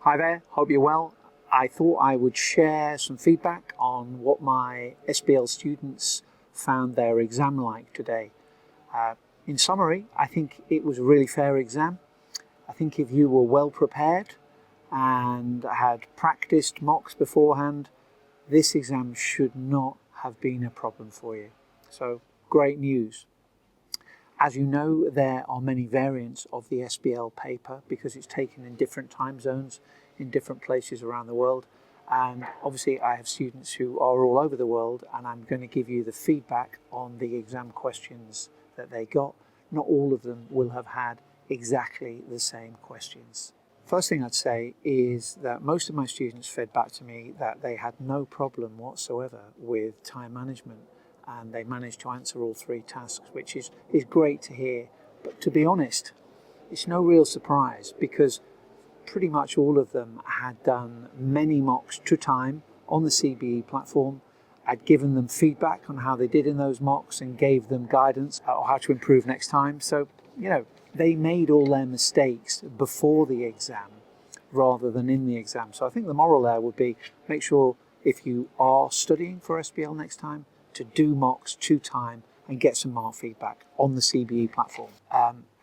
Hi there, hope you're well. I thought I would share some feedback on what my SBL students found their exam like today. In summary, I think it was a really fair exam. I think if you were well prepared and had practiced mocks beforehand, this exam should not have been a problem for you. So, great news. As you know, there are many variants of the SBL paper because it's taken in different time zones in different places around the world. And obviously I have students who are all over the world, and I'm going to give you the feedback on the exam questions that they got. Not all of them will have had exactly the same questions. First thing I'd say is that most of my students fed back to me that they had no problem whatsoever with time management, and they managed to answer all three tasks, which is great to hear. But to be honest, it's no real surprise because pretty much all of them had done many mocks to time on the CBE platform. I'd given them feedback on how they did in those mocks and gave them guidance on how to improve next time. So, they made all their mistakes before the exam rather than in the exam. So I think the moral there would be make sure if you are studying for SBL next time to do mocks to time and get some mark feedback on the CBE platform.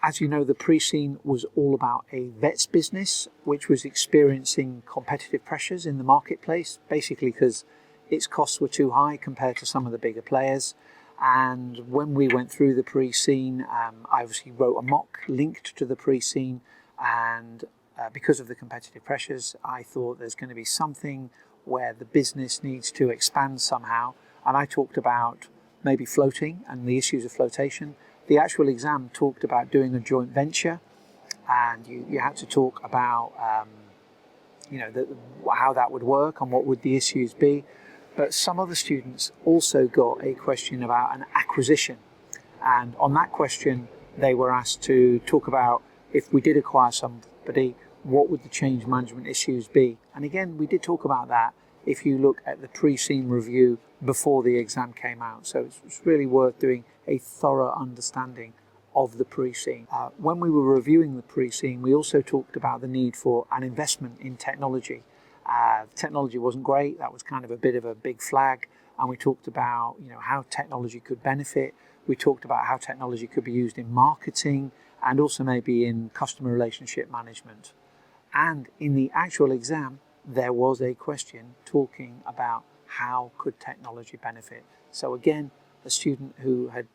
As you know, the pre-scene was all about a vets business which was experiencing competitive pressures in the marketplace, basically because its costs were too high compared to some of the bigger players. And when we went through the pre-scene, I obviously wrote a mock linked to the pre-scene, and because of the competitive pressures, I thought there's going to be something where the business needs to expand somehow. And I talked about maybe floating and the issues of flotation. The actual exam talked about doing a joint venture, and you had to talk about how that would work and what would the issues be. But some of the students also got a question about an acquisition, and on that question they were asked to talk about if we did acquire somebody, what would the change management issues be? And again, we did talk about that if you look at the pre-scene review before the exam came out. So it's really worth doing a thorough understanding of the pre-scene. When we were reviewing the pre-scene, we also talked about the need for an investment in technology. Technology wasn't great, that was kind of a bit of a big flag, and we talked about how technology could benefit. We talked about how technology could be used in marketing and also maybe in customer relationship management. And in the actual exam, there was a question talking about how could technology benefit. So again, a student who had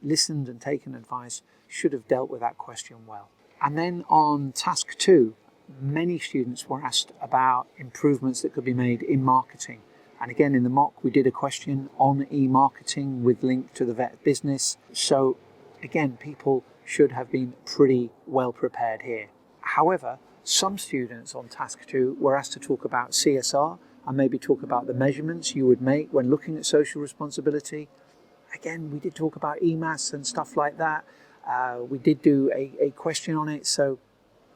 listened and taken advice should have dealt with that question well. And then on task 2, many students were asked about improvements that could be made in marketing. And again, in the mock, we did a question on e-marketing with link to the vet business. So again, people should have been pretty well prepared here. However, some students on task 2 were asked to talk about CSR and maybe talk about the measurements you would make when looking at social responsibility. Again, we did talk about EMAS and stuff like that. We did do a question on it, so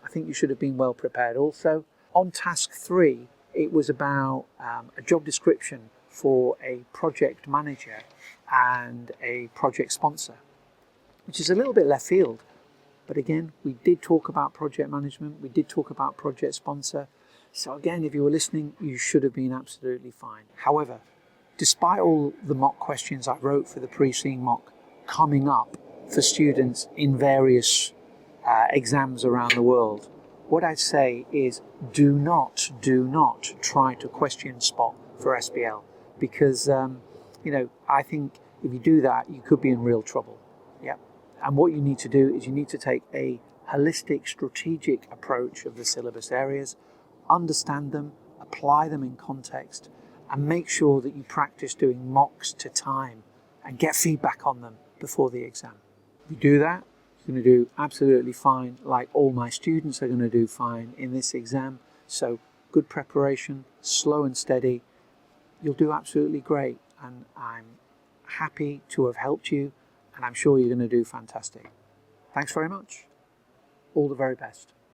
I think you should have been well prepared also. On task 3, it was about a job description for a project manager and a project sponsor, which is a little bit left field. But again, we did talk about project management, we did talk about project sponsor. So again, if you were listening, you should have been absolutely fine. However, despite all the mock questions I wrote for the pre-scene mock coming up for students in various exams around the world, what I'd say is do not try to question spot for SBL, because I think if you do that, you could be in real trouble. Yep. And what you need to do is you need to take a holistic, strategic approach of the syllabus areas, understand them, apply them in context, and make sure that you practice doing mocks to time and get feedback on them before the exam. If you do that, you're going to do absolutely fine, like all my students are going to do fine in this exam. So good preparation, slow and steady, you'll do absolutely great. And I'm happy to have helped you, and I'm sure you're going to do fantastic. Thanks very much. All the very best.